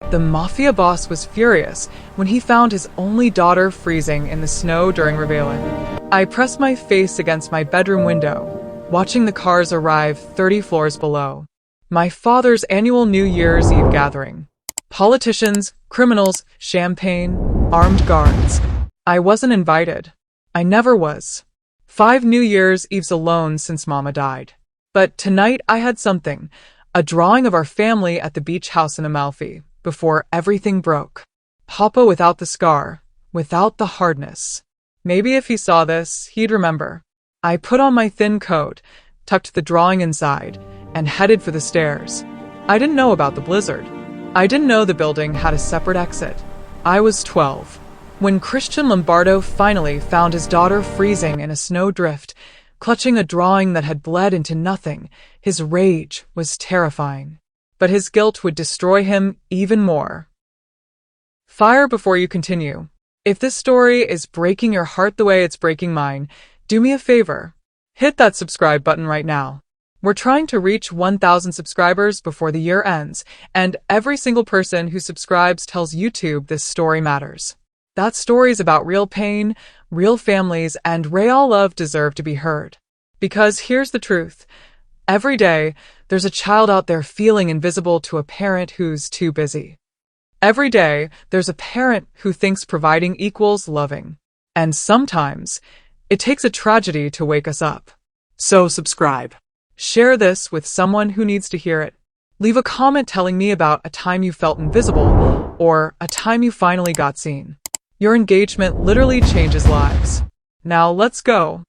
The Mafia boss was furious when he found his only daughter freezing in the snow during Reveillon. I pressed my face against my bedroom window, watching the cars arrive 30 floors below. My father's annual New Year's Eve gathering. Politicians, criminals, champagne, armed guards. I wasn't invited. I never was. 5 New Year's Eves alone since Mama died. But tonight I had something, a drawing of our family at the beach house in Amalfi, before everything broke. Papa without the scar, without the hardness. Maybe if he saw this, he'd remember. I put on my thin coat, tucked the drawing inside, and headed for the stairs. I didn't know about the blizzard. I didn't know the building had a separate exit. I was 12. When Christian Lombardo finally found his daughter freezing in a snowdrift, clutching a drawing that had bled into nothing, his rage was terrifying. But his guilt would destroy him even more. Fire before you continue. If this story is breaking your heart the way it's breaking mine, do me a favor. Hit that subscribe button right now. We're trying to reach 1,000 subscribers before the year ends, and every single person who subscribes tells YouTube this story matters. That stories about real pain, real families, and real love deserve to be heard. Because here's the truth. Every day, there's a child out there feeling invisible to a parent who's too busy. Every day, there's a parent who thinks providing equals loving. And sometimes, it takes a tragedy to wake us up. So subscribe. Share this with someone who needs to hear it. Leave a comment telling me about a time you felt invisible, or a time you finally got seen. Your engagement literally changes lives. Now let's go.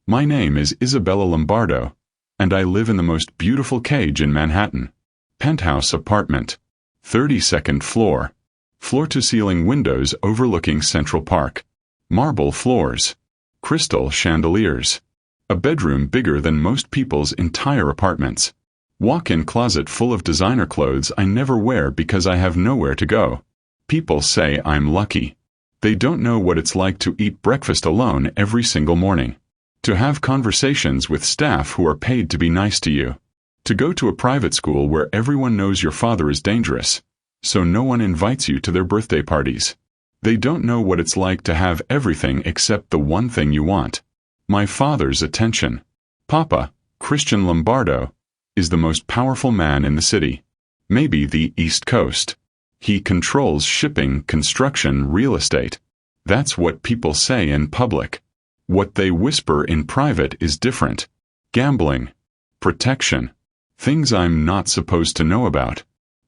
My name is Isabella Lombardo, and I live in the most beautiful cage in Manhattan. Penthouse apartment. 32nd floor. Floor-to-ceiling windows overlooking Central Park. Marble floors. Crystal chandeliers. A bedroom bigger than most people's entire apartments. Walk-in closet full of designer clothes I never wear because I have nowhere to go. People say I'm lucky. They don't know what it's like to eat breakfast alone every single morning. To have conversations with staff who are paid to be nice to you. To go to a private school where everyone knows your father is dangerous, so no one invites you to their birthday parties. They don't know what it's like to have everything except the one thing you want. My father's attention. Papa, Christian Lombardo, is the most powerful man in the city. Maybe the East Coast. He controls shipping, construction, real estate. That's what people say in public. What they whisper in private is different. Gambling. Protection. Things I'm not supposed to know about.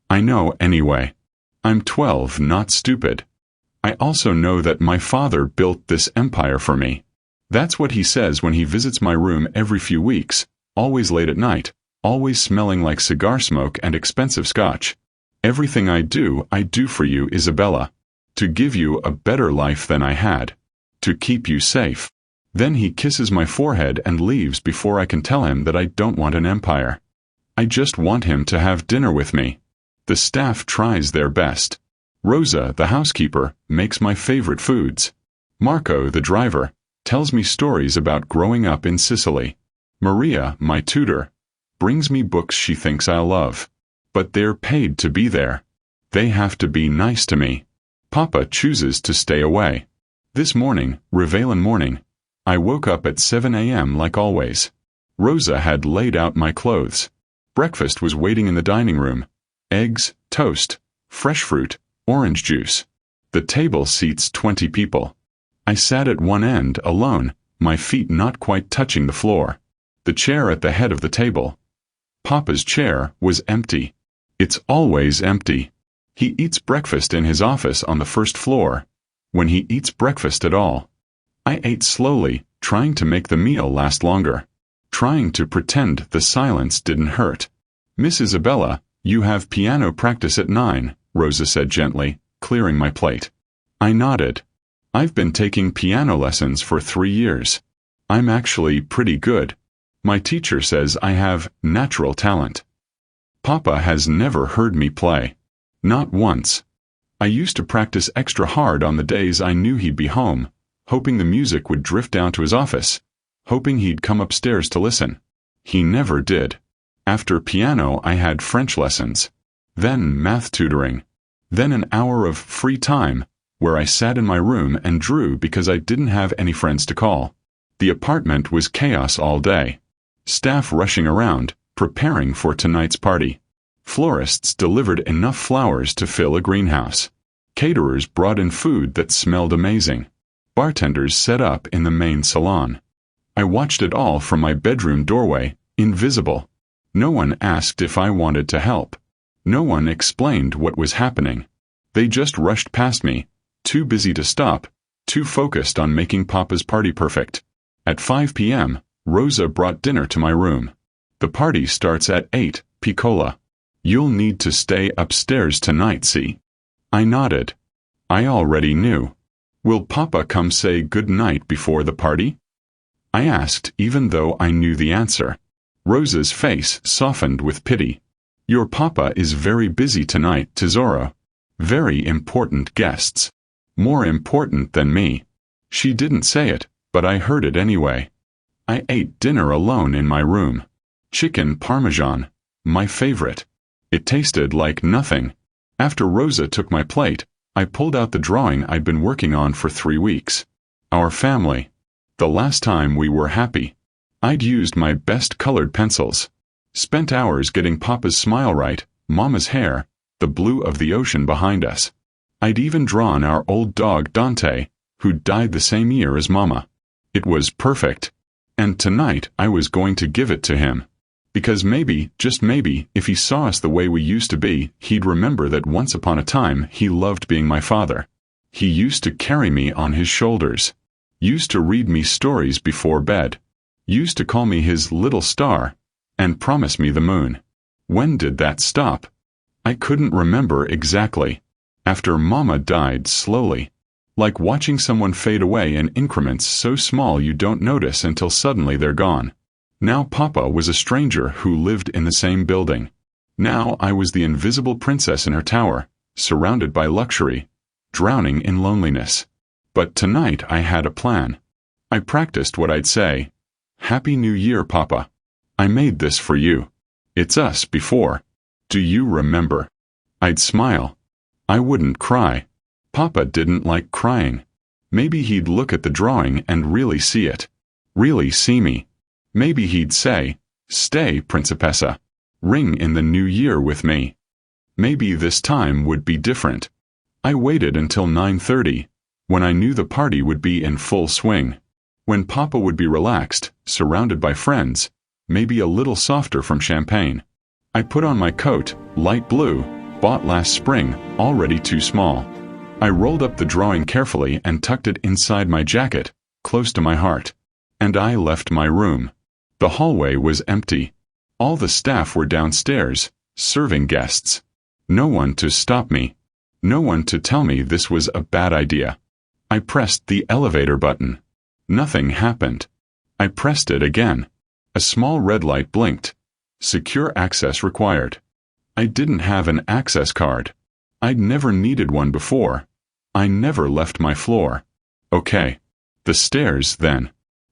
I know anyway. I'm 12, not stupid. I also know that my father built this empire for me. That's what he says when he visits my room every few weeks, always late at night, always smelling like cigar smoke and expensive scotch. Everything I do for you, Isabella. To give you a better life than I had. To keep you safe. Then he kisses my forehead and leaves before I can tell him that I don't want an empire. I just want him to have dinner with me. The staff tries their best. Rosa, the housekeeper, makes my favorite foods. Marco, the driver, tells me stories about growing up in Sicily. Maria, my tutor, brings me books she thinks I'll love. But they're paid to be there. They have to be nice to me. Papa chooses to stay away. This morning, Reveillon morning, I woke up at 7 a.m. like always. Rosa had laid out my clothes. Breakfast was waiting in the dining room. Eggs, toast, fresh fruit, orange juice. The table seats 20 people. I sat at one end, alone, my feet not quite touching the floor. The chair at the head of the table. Papa's chair was empty. It's always empty. He eats breakfast in his office on the first floor. When he eats breakfast at all. I ate slowly, trying to make the meal last longer. Trying to pretend the silence didn't hurt. Miss Isabella, you have piano practice at 9, Rosa said gently, clearing my plate. I nodded. I've been taking piano lessons for 3 years. I'm actually pretty good. My teacher says I have natural talent. Papa has never heard me play. Not once. I used to practice extra hard on the days I knew he'd be home, hoping the music would drift down to his office, hoping he'd come upstairs to listen. He never did. After piano I had French lessons. Then math tutoring. Then an hour of free time, where I sat in my room and drew because I didn't have any friends to call. The apartment was chaos all day. Staff rushing around, preparing for tonight's party. Florists delivered enough flowers to fill a greenhouse. Caterers brought in food that smelled amazing. Bartenders set up in the main salon. I watched it all from my bedroom doorway, invisible. No one asked if I wanted to help. No one explained what was happening. They just rushed past me, too busy to stop, too focused on making Papa's party perfect. At 5 p.m., Rosa brought dinner to my room. The party starts at 8, Piccola. You'll need to stay upstairs tonight, see? I nodded. I already knew. Will Papa come say good night before the party? I asked, even though I knew the answer. Rosa's face softened with pity. Your Papa is very busy tonight, Tesoro. Very important guests. More important than me. She didn't say it, but I heard it anyway. I ate dinner alone in my room. Chicken parmesan, my favorite. It tasted like nothing. After Rosa took my plate, I pulled out the drawing I'd been working on for 3 weeks. Our family. The last time we were happy. I'd used my best colored pencils. Spent hours getting Papa's smile right, Mama's hair, the blue of the ocean behind us. I'd even drawn our old dog Dante, who died the same year as Mama. It was perfect. And tonight I was going to give it to him. Because maybe, just maybe, if he saw us the way we used to be, he'd remember that once upon a time he loved being my father. He used to carry me on his shoulders. Used to read me stories before bed. Used to call me his little star, and promise me the moon. When did that stop? I couldn't remember exactly. After Mama died slowly. Like watching someone fade away in increments so small you don't notice until suddenly they're gone. Now Papa was a stranger who lived in the same building. Now I was the invisible princess in her tower, surrounded by luxury, drowning in loneliness. But tonight I had a plan. I practiced what I'd say. Happy New Year, Papa. I made this for you. It's us before. Do you remember? I'd smile. I wouldn't cry. Papa didn't like crying. Maybe he'd look at the drawing and really see it. Really see me. Maybe he'd say, "Stay, Principessa. Ring in the new year with me." Maybe this time would be different. I waited until 9:30, when I knew the party would be in full swing. When Papa would be relaxed, surrounded by friends, maybe a little softer from champagne. I put on my coat, light blue, bought last spring, already too small. I rolled up the drawing carefully and tucked it inside my jacket, close to my heart. And I left my room. The hallway was empty. All the staff were downstairs, serving guests. No one to stop me. No one to tell me this was a bad idea. I pressed the elevator button. Nothing happened. I pressed it again. A small red light blinked. Secure access required. I didn't have an access card. I'd never needed one before. I never left my floor. Okay. The stairs, then.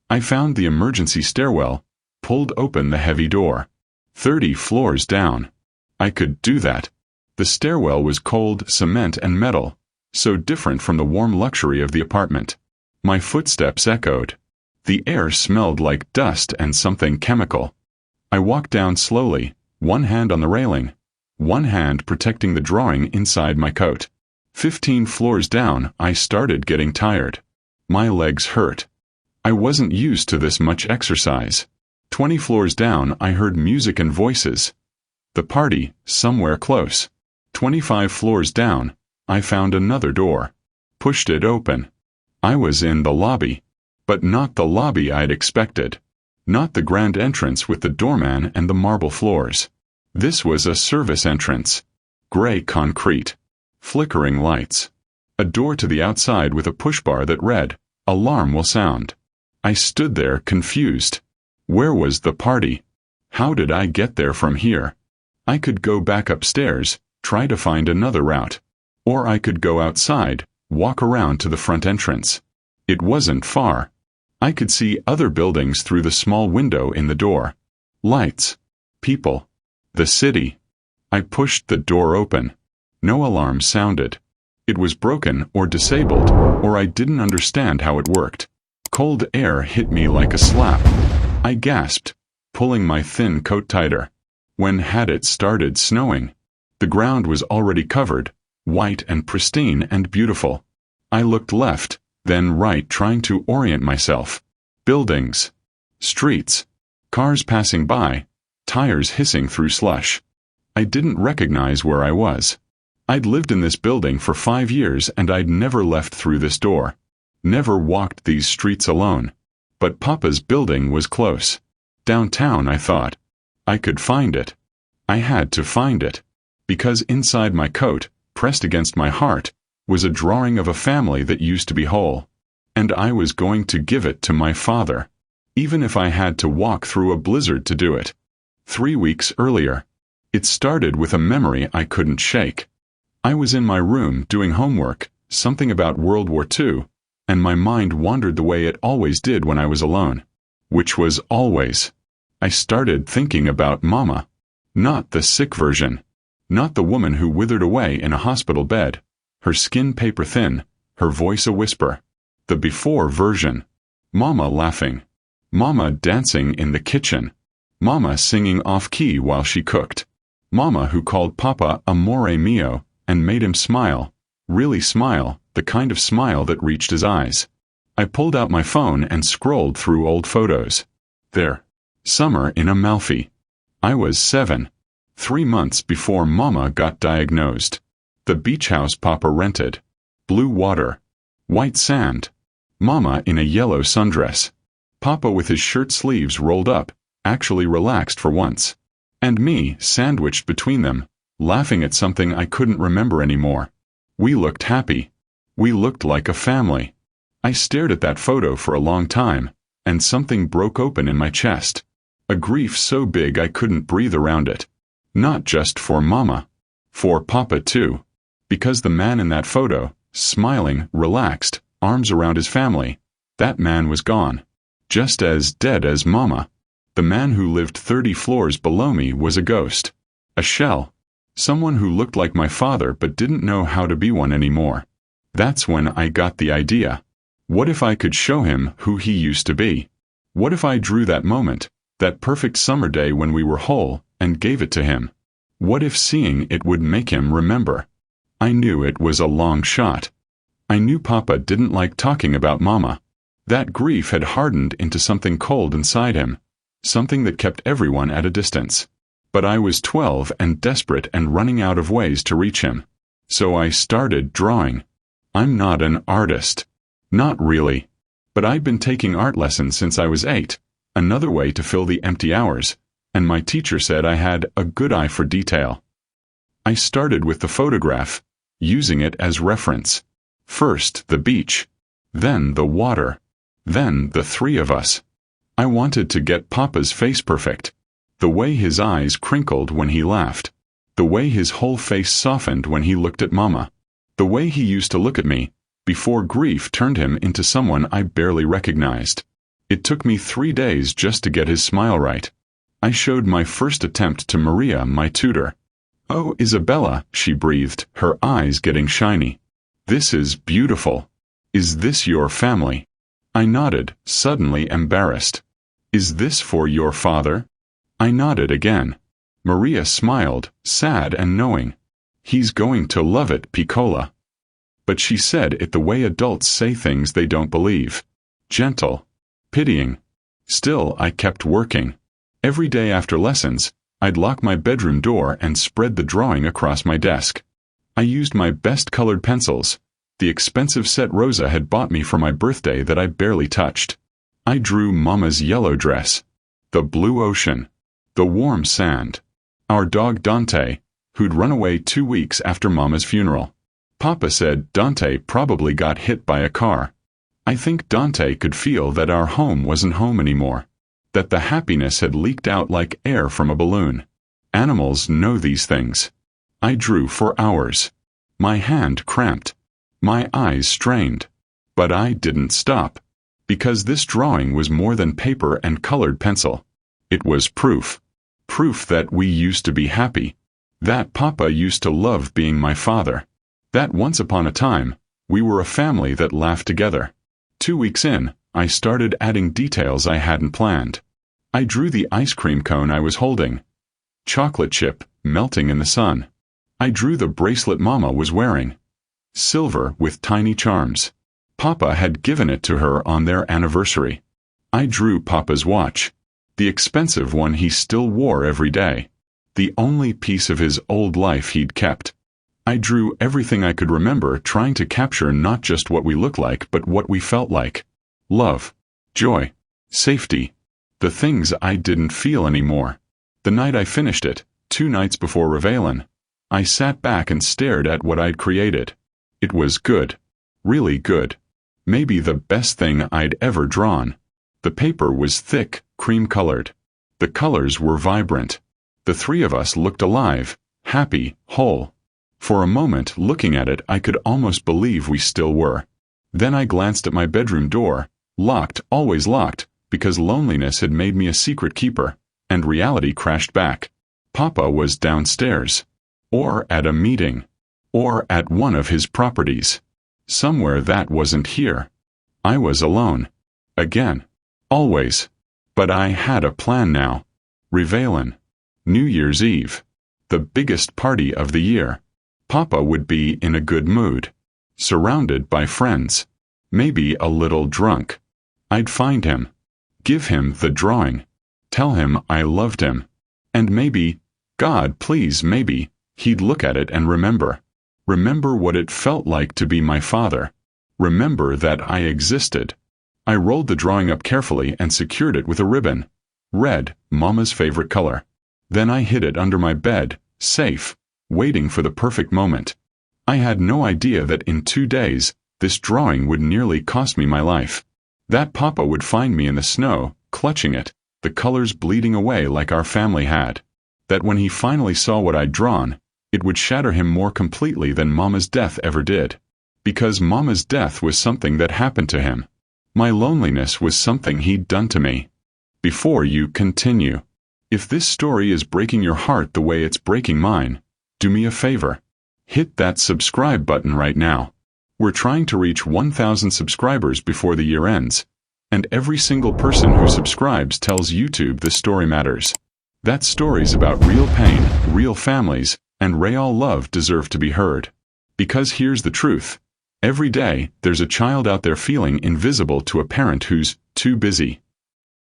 I found the emergency stairwell, pulled open the heavy door. 30 floors down. I could do that. The stairwell was cold cement and metal, so different from the warm luxury of the apartment. My footsteps echoed. The air smelled like dust and something chemical. I walked down slowly, one hand on the railing, one hand protecting the drawing inside my coat. 15 floors down, I started getting tired. My legs hurt. I wasn't used to this much exercise. 20 floors down, I heard music and voices. The party, somewhere close. 25 floors down, I found another door. Pushed it open. I was in the lobby. But not the lobby I'd expected. Not the grand entrance with the doorman and the marble floors. This was a service entrance. Gray concrete. Flickering lights. A door to the outside with a push bar that read, "Alarm will sound." I stood there, confused. Where was the party? How did I get there from here? I could go back upstairs, try to find another route. Or I could go outside, walk around to the front entrance. It wasn't far. I could see other buildings through the small window in the door. Lights. People. The city. I pushed the door open. No alarm sounded. It was broken or disabled, or I didn't understand how it worked. Cold air hit me like a slap. I gasped, pulling my thin coat tighter. When had it started snowing? The ground was already covered, white and pristine and beautiful. I looked left, then right, trying to orient myself. Buildings, streets, cars passing by, tires hissing through slush. I didn't recognize where I was. I'd lived in this building for 5 years and I'd never left through this door. Never walked these streets alone. But Papa's building was close. Downtown, I thought. I could find it. I had to find it. Because inside my coat, pressed against my heart, was a drawing of a family that used to be whole. And I was going to give it to my father. Even if I had to walk through a blizzard to do it. 3 weeks earlier. It started with a memory I couldn't shake. I was in my room doing homework, something about World War II, and my mind wandered the way it always did when I was alone. Which was always. I started thinking about Mama. Not the sick version. Not the woman who withered away in a hospital bed, her skin paper thin, her voice a whisper. The before version. Mama laughing. Mama dancing in the kitchen. Mama singing off-key while she cooked. Mama who called Papa amore mio, and made him smile, really smile, the kind of smile that reached his eyes. I pulled out my phone and scrolled through old photos. There. Summer in Amalfi. I was 7. 3 months before Mama got diagnosed. The beach house Papa rented. Blue water. White sand. Mama in a yellow sundress. Papa with his shirt sleeves rolled up, actually relaxed for once. And me, sandwiched between them, laughing at something I couldn't remember anymore. We looked happy. We looked like a family. I stared at that photo for a long time, and something broke open in my chest. A grief so big I couldn't breathe around it. Not just for Mama. For Papa too. Because the man in that photo, smiling, relaxed, arms around his family, that man was gone. Just as dead as Mama. The man who lived 30 floors below me was a ghost. A shell. Someone who looked like my father but didn't know how to be one anymore. That's when I got the idea. What if I could show him who he used to be? What if I drew that moment, that perfect summer day when we were whole, and gave it to him? What if seeing it would make him remember? I knew it was a long shot. I knew Papa didn't like talking about Mama. That grief had hardened into something cold inside him, something that kept everyone at a distance. But I was 12 and desperate and running out of ways to reach him. So I started drawing. I'm not an artist. Not really. But I'd been taking art lessons since I was 8, another way to fill the empty hours, and my teacher said I had a good eye for detail. I started with the photograph, using it as reference. First the beach, then the water, then the 3 of us. I wanted to get Papa's face perfect. The way his eyes crinkled when he laughed. The way his whole face softened when he looked at Mama. The way he used to look at me, before grief turned him into someone I barely recognized. It took me 3 days just to get his smile right. I showed my first attempt to Maria, my tutor. "Oh, Isabella," she breathed, her eyes getting shiny. "This is beautiful. Is this your family?" I nodded, suddenly embarrassed. "Is this for your father?" I nodded again. Maria smiled, sad and knowing. "He's going to love it, Piccola." But she said it the way adults say things they don't believe. Gentle. Pitying. Still, I kept working. Every day after lessons, I'd lock my bedroom door and spread the drawing across my desk. I used my best colored pencils, the expensive set Rosa had bought me for my birthday that I barely touched. I drew Mama's yellow dress, the blue ocean, the warm sand, our dog Dante, who'd run away 2 weeks after Mama's funeral. Papa said Dante probably got hit by a car. I think Dante could feel that our home wasn't home anymore, that the happiness had leaked out like air from a balloon. Animals know these things. I drew for hours. My hand cramped. My eyes strained. But I didn't stop. Because this drawing was more than paper and colored pencil. It was proof. Proof that we used to be happy. That Papa used to love being my father. That once upon a time, we were a family that laughed together. 2 weeks in, I started adding details I hadn't planned. I drew the ice cream cone I was holding. Chocolate chip, melting in the sun. I drew the bracelet Mama was wearing. Silver with tiny charms. Papa had given it to her on their anniversary. I drew Papa's watch. The expensive one he still wore every day. The only piece of his old life he'd kept. I drew everything I could remember, trying to capture not just what we looked like but what we felt like. Love. Joy. Safety. The things I didn't feel anymore. The night I finished it, 2 nights before Reveillon, I sat back and stared at what I'd created. It was good. Really good. Maybe the best thing I'd ever drawn. The paper was thick, cream-colored. The colors were vibrant. The 3 of us looked alive, happy, whole. For a moment, looking at it, I could almost believe we still were. Then I glanced at my bedroom door, locked, always locked, because loneliness had made me a secret keeper, and reality crashed back. Papa was downstairs. Or at a meeting. Or at one of his properties. Somewhere that wasn't here. I was alone. Again. Always. But I had a plan now. Reveillon. New Year's Eve. The biggest party of the year. Papa would be in a good mood. Surrounded by friends. Maybe a little drunk. I'd find him. Give him the drawing. Tell him I loved him. And maybe, God please maybe, he'd look at it and remember. Remember what it felt like to be my father. Remember that I existed. I rolled the drawing up carefully and secured it with a ribbon. Red, Mama's favorite color. Then I hid it under my bed, safe, waiting for the perfect moment. I had no idea that in 2 days, this drawing would nearly cost me my life. That Papa would find me in the snow, clutching it, the colors bleeding away like our family had. That when he finally saw what I'd drawn, it would shatter him more completely than Mama's death ever did. Because Mama's death was something that happened to him. My loneliness was something he'd done to me. Before you continue, if this story is breaking your heart the way it's breaking mine, do me a favor. Hit that subscribe button right now. We're trying to reach 1,000 subscribers before the year ends. And every single person who subscribes tells YouTube this story matters. That stories about real pain, real families, and real love deserve to be heard. Because here's the truth. Every day, there's a child out there feeling invisible to a parent who's too busy.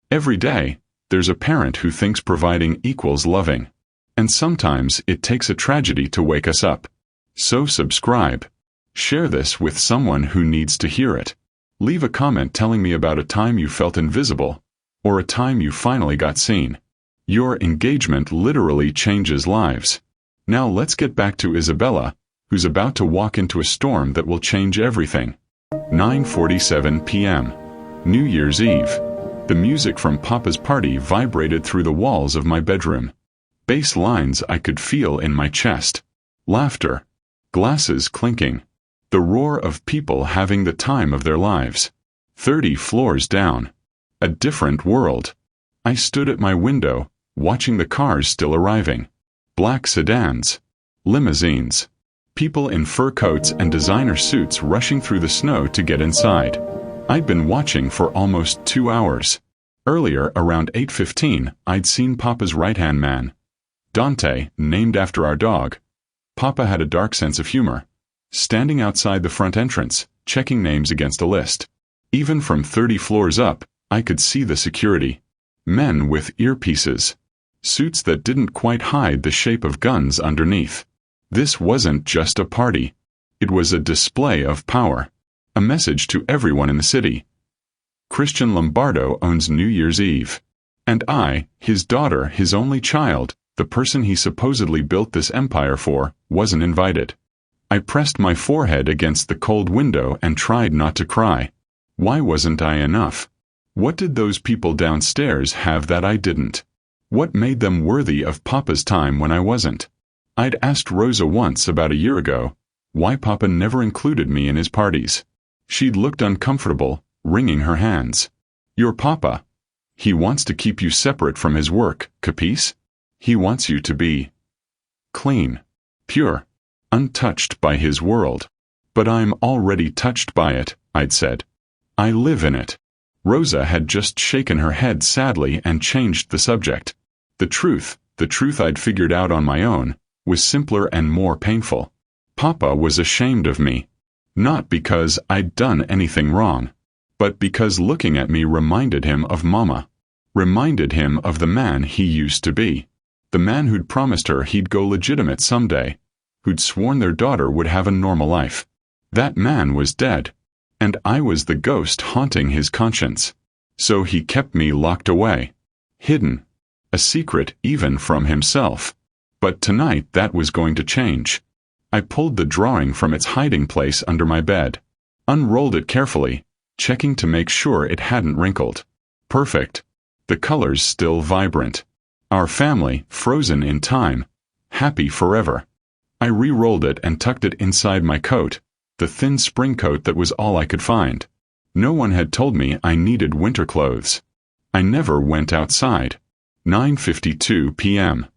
Every day, there's a parent who thinks providing equals loving. And sometimes it takes a tragedy to wake us up. So subscribe. Share this with someone who needs to hear it. Leave a comment telling me about a time you felt invisible, or a time you finally got seen. Your engagement literally changes lives. Now let's get back to Isabella, who's about to walk into a storm that will change everything. 9:47 p.m. New Year's Eve. The music from Papa's party vibrated through the walls of my bedroom. Bass lines I could feel in my chest. Laughter. Glasses clinking. The roar of people having the time of their lives. 30 floors down. A different world. I stood at my window, watching the cars still arriving. Black sedans. Limousines. People in fur coats and designer suits rushing through the snow to get inside. I'd been watching for almost 2 hours. Earlier, around 8:15, I'd seen Papa's right-hand man. Dante, named after our dog. Papa had a dark sense of humor. Standing outside the front entrance, checking names against a list. Even from 30 floors up, I could see the security. Men with earpieces. Suits that didn't quite hide the shape of guns underneath. This wasn't just a party. It was a display of power. A message to everyone in the city. Christian Lombardo owns New Year's Eve. And I, his daughter, his only child, the person he supposedly built this empire for, wasn't invited. I pressed my forehead against the cold window and tried not to cry. Why wasn't I enough? What did those people downstairs have that I didn't? What made them worthy of Papa's time when I wasn't? I'd asked Rosa once about a year ago, why Papa never included me in his parties. She'd looked uncomfortable, wringing her hands. Your Papa. He wants to keep you separate from his work, capice? He wants you to be clean, pure, untouched by his world. But I'm already touched by it, I'd said. I live in it. Rosa had just shaken her head sadly and changed the subject. The truth I'd figured out on my own, was simpler and more painful. Papa was ashamed of me. Not because I'd done anything wrong, but because looking at me reminded him of Mama. Reminded him of the man he used to be. The man who'd promised her he'd go legitimate someday. Who'd sworn their daughter would have a normal life. That man was dead. And I was the ghost haunting his conscience. So he kept me locked away. Hidden. A secret even from himself. But tonight that was going to change. I pulled the drawing from its hiding place under my bed. Unrolled it carefully, checking to make sure it hadn't wrinkled. Perfect. The colors still vibrant. Our family, frozen in time. Happy forever. I re-rolled it and tucked it inside my coat. The thin spring coat that was all I could find. No one had told me I needed winter clothes. I never went outside. 9:52 p.m.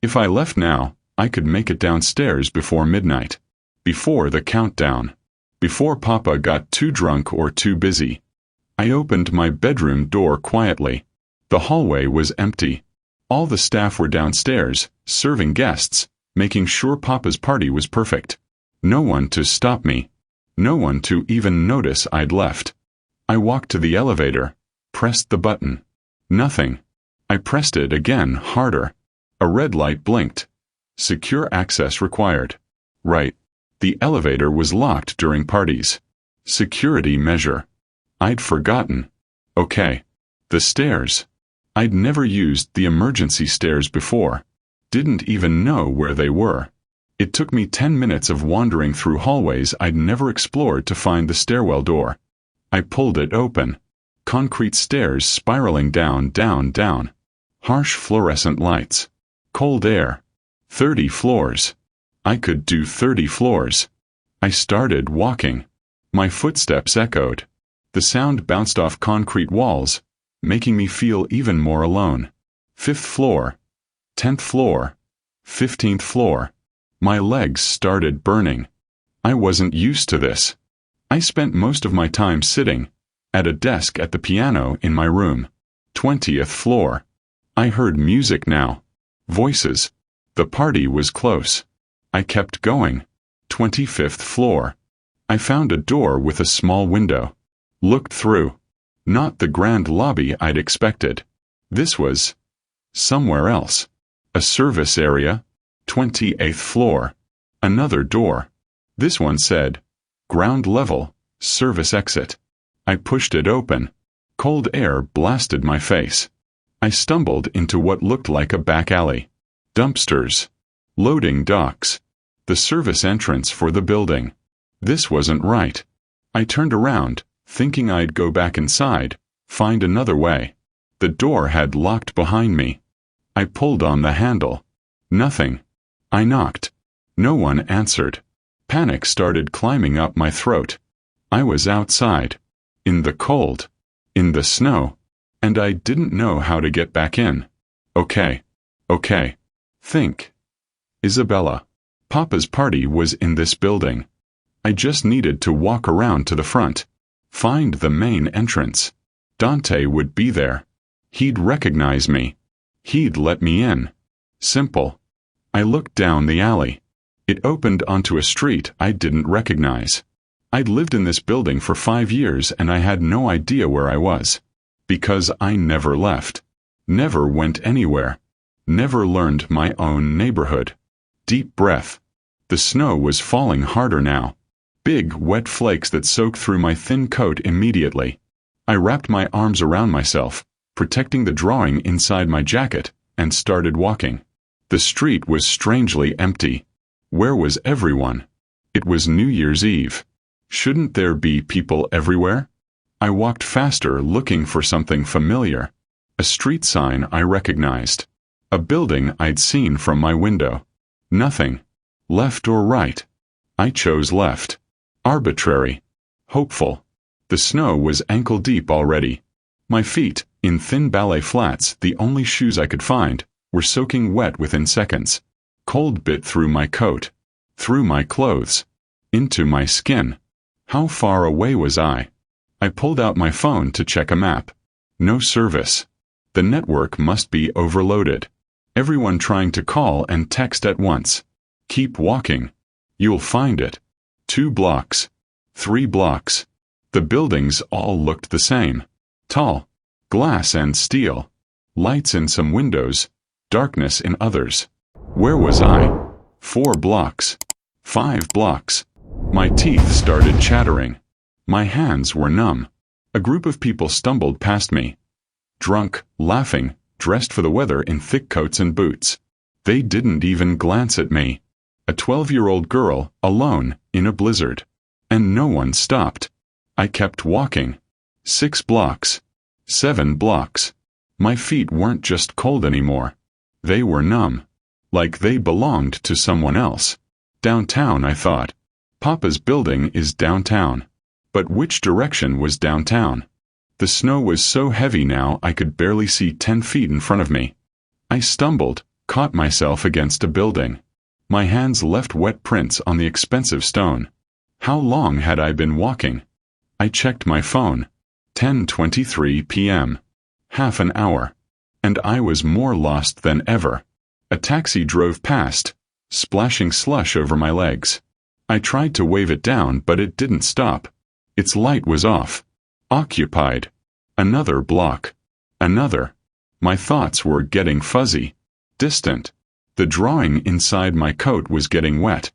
If I left now, I could make it downstairs before midnight. Before the countdown. Before Papa got too drunk or too busy. I opened my bedroom door quietly. The hallway was empty. All the staff were downstairs, serving guests, making sure Papa's party was perfect. No one to stop me. No one to even notice I'd left. I walked to the elevator, pressed the button. Nothing. I pressed it again, harder. A red light blinked. Secure access required. Right. The elevator was locked during parties. Security measure. I'd forgotten. Okay. The stairs. I'd never used the emergency stairs before. Didn't even know where they were. It took me 10 minutes of wandering through hallways I'd never explored to find the stairwell door. I pulled it open. Concrete stairs spiraling down, down, down. Harsh fluorescent lights. Cold air. 30 floors. I could do 30 floors. I started walking. My footsteps echoed. The sound bounced off concrete walls, making me feel even more alone. 5th floor. 10th floor. 15th floor. My legs started burning. I wasn't used to this. I spent most of my time sitting, at a desk at the piano in my room. 20th floor. I heard music now. Voices. The party was close. I kept going. 25th floor. I found a door with a small window. Looked through. Not the grand lobby I'd expected. This was somewhere else. A service area. 28th floor. Another door. This one said, ground level, service exit. I pushed it open. Cold air blasted my face. I stumbled into what looked like a back alley. Dumpsters. Loading docks. The service entrance for the building. This wasn't right. I turned around, thinking I'd go back inside, find another way. The door had locked behind me. I pulled on the handle. Nothing. I knocked. No one answered. Panic started climbing up my throat. I was outside. In the cold. In the snow. And I didn't know how to get back in. Okay. Think. Isabella. Papa's party was in this building. I just needed to walk around to the front. Find the main entrance. Dante would be there. He'd recognize me. He'd let me in. Simple. I looked down the alley. It opened onto a street I didn't recognize. I'd lived in this building for 5 years and I had no idea where I was. Because I never left. Never went anywhere. Never learned my own neighborhood. Deep breath. The snow was falling harder now. Big, wet flakes that soaked through my thin coat immediately. I wrapped my arms around myself, protecting the drawing inside my jacket, and started walking. The street was strangely empty. Where was everyone? It was New Year's Eve. Shouldn't there be people everywhere? I walked faster, looking for something familiar. A street sign I recognized. A building I'd seen from my window. Nothing. Left or right? I chose left. Arbitrary. Hopeful. The snow was ankle-deep already. My feet, in thin ballet flats, the only shoes I could find, were soaking wet within seconds. Cold bit through my coat, through my clothes, into my skin. How far away was I? I pulled out my phone to check a map. No service. The network must be overloaded. Everyone trying to call and text at once. Keep walking. You'll find it. 2 blocks. 3 blocks. The buildings all looked the same. Tall. Glass and steel. Lights in some windows. Darkness in others. Where was I? 4 blocks. 5 blocks. My teeth started chattering. My hands were numb. A group of people stumbled past me. Drunk, laughing, dressed for the weather in thick coats and boots. They didn't even glance at me. A 12-year-old girl, alone, in a blizzard. And no one stopped. I kept walking. 6 blocks. 7 blocks. My feet weren't just cold anymore. They were numb. Like they belonged to someone else. Downtown, I thought. Papa's building is downtown. But which direction was downtown? The snow was so heavy now I could barely see 10 feet in front of me. I stumbled, caught myself against a building. My hands left wet prints on the expensive stone. How long had I been walking? I checked my phone. 10:23 p.m. Half an hour. And I was more lost than ever. A taxi drove past, splashing slush over my legs. I tried to wave it down, but it didn't stop. Its light was off. Occupied. Another block. Another. My thoughts were getting fuzzy. Distant. The drawing inside my coat was getting wet.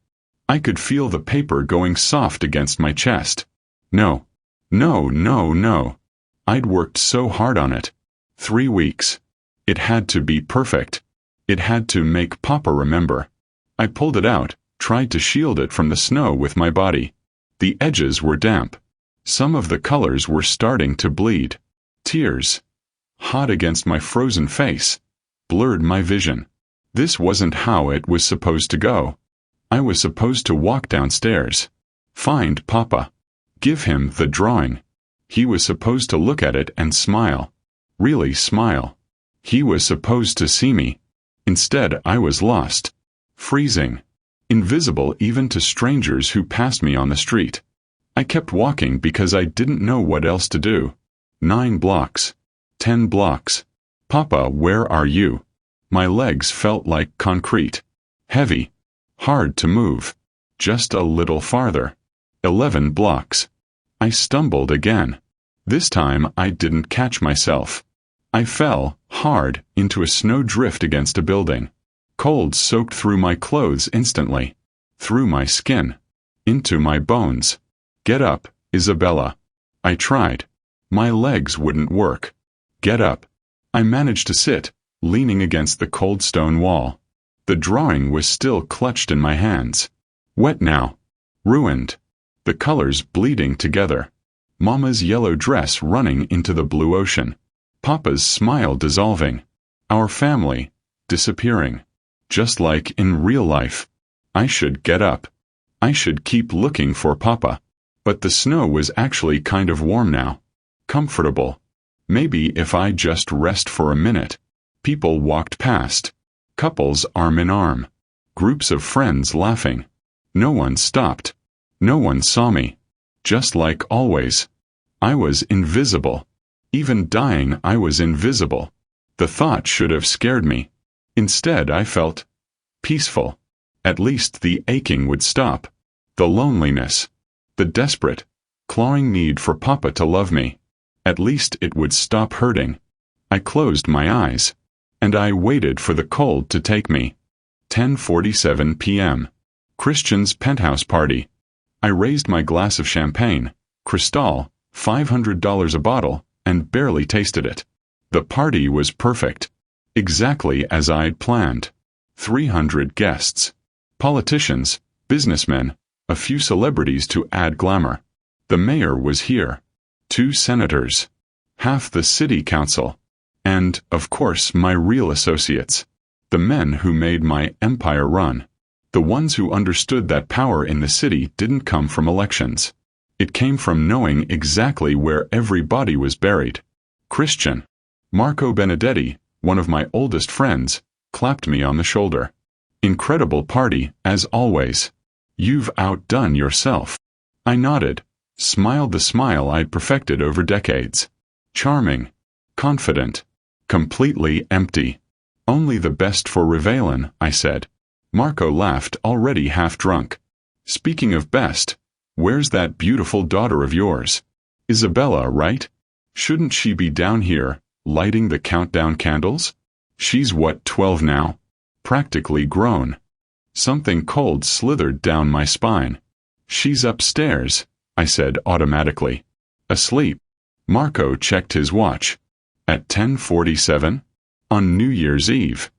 I could feel the paper going soft against my chest. No. No, no, no. I'd worked so hard on it. 3 weeks. It had to be perfect. It had to make Papa remember. I pulled it out, tried to shield it from the snow with my body. The edges were damp. Some of the colors were starting to bleed. Tears, hot against my frozen face, blurred my vision. This wasn't how it was supposed to go. I was supposed to walk downstairs. Find Papa. Give him the drawing. He was supposed to look at it and smile. Really smile. He was supposed to see me. Instead, I was lost. Freezing. Invisible even to strangers who passed me on the street. I kept walking because I didn't know what else to do. 9 blocks. 10 blocks. Papa, where are you? My legs felt like concrete. Heavy. Hard to move. Just a little farther. 11 blocks. I stumbled again. This time I didn't catch myself. I fell, hard, into a snow drift against a building. Cold soaked through my clothes instantly. Through my skin. Into my bones. Get up, Isabella. I tried. My legs wouldn't work. Get up. I managed to sit, leaning against the cold stone wall. The drawing was still clutched in my hands. Wet now. Ruined. The colors bleeding together. Mama's yellow dress running into the blue ocean. Papa's smile dissolving. Our family disappearing. Just like in real life. I should get up. I should keep looking for Papa. But the snow was actually kind of warm now. Comfortable. Maybe if I just rest for a minute. People walked past. Couples arm in arm. Groups of friends laughing. No one stopped. No one saw me. Just like always. I was invisible. Even dying, I was invisible. The thought should have scared me. Instead, I felt peaceful. At least the aching would stop. The loneliness. The desperate, clawing need for Papa to love me. At least it would stop hurting. I closed my eyes. And I waited for the cold to take me. 10:47 p.m. Christian's penthouse party. I raised my glass of champagne, Cristal, $500 a bottle, and barely tasted it. The party was perfect. Exactly as I'd planned. 300 guests. Politicians, businessmen, a few celebrities to add glamour. The mayor was here. 2 senators. Half the city council. And, of course, my real associates. The men who made my empire run. The ones who understood that power in the city didn't come from elections. It came from knowing exactly where every body was buried. Christian. Marco Benedetti, one of my oldest friends, clapped me on the shoulder. Incredible party, as always. You've outdone yourself. I nodded, smiled the smile I'd perfected over decades. Charming. Confident. Completely empty. Only the best for Reveillon, I said. Marco laughed, already half drunk. Speaking of best, where's that beautiful daughter of yours? Isabella, right? Shouldn't she be down here, lighting the countdown candles? She's what, 12 now? Practically grown. Something cold slithered down my spine. She's upstairs, I said automatically. Asleep. Marco checked his watch. At 10:47? On New Year's Eve.